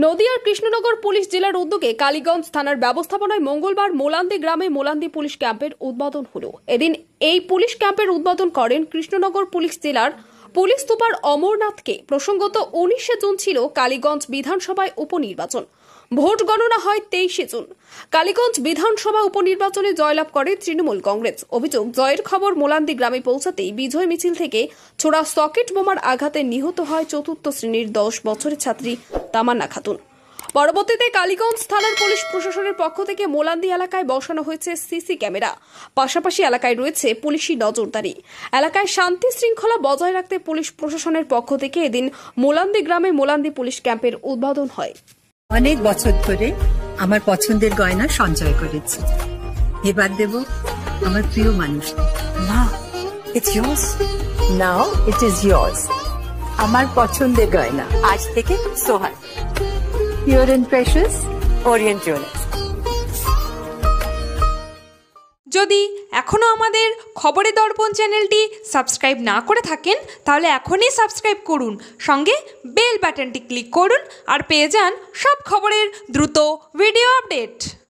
নদিয়ার কৃষ্ণনগর পুলিশ জেলার উদ্যোগে কালীগঞ্জ থানার ব্যবস্থাপনায় মঙ্গলবার মোলান্দি গ্রামে মোলান্দি পুলিশ ক্যাম্পের উদ্বোধন হলো। এদিন এই পুলিশ ক্যাম্পের উদ্বোধন করেন কৃষ্ণনগর পুলিশ জেলার পুলিশ সুপার অমরনাথকে। প্রসঙ্গত 19 জুন ছিল কালীগঞ্জ বিধানসভায় উপনির্বাচন। ভোট গণনা হয় 23 জুন। কালীগঞ্জ বিধানসভা উপনির্বাচনে জয়লাভ করে তৃণমূল কংগ্রেস। অভিযোগ, জয়ের খবর মোলান্দি গ্রামে পৌঁছাতেই বিজয় মিছিল থেকে ছোড়া সকেট বোমার আঘাতে নিহত হয় 4র্থ শ্রেণীর 10 বছরের ছাত্রী তামান্না খাতুন। পরবর্তীতে কালীগঞ্জ থানার পুলিশ প্রশাসনের পক্ষ থেকে মোলান্দি এলাকায় বসানো হয়েছে সিসি ক্যামেরা। পাশাপাশি এলাকায় রয়েছে পুলিশি নজরদারি। এলাকায় শান্তি শৃঙ্খলা বজায় রাখতে পুলিশ প্রশাসনের পক্ষ থেকে এদিন মোলান্দি গ্রামে মোলান্দি পুলিশ ক্যাম্পের উদ্বোধন হয়। অনেক বছর ধরে আমার পছন্দের গয়না সঞ্চয় করেছি, এবার দেব আমার প্রিয় মানুষ। না, it's yours. Now it is yours. আমার পছন্দের গয়না আজ থেকে Sohan, pure and precious, Orient jewellers. যদি এখনও আমাদের খবরের দর্পণ চ্যানেলটি সাবস্ক্রাইব না করে থাকেন তাহলে এখনই সাবস্ক্রাইব করুন, সঙ্গে বেল বাটনটি ক্লিক করুন আর পেয়ে যান সব খবরের দ্রুত ভিডিও আপডেট।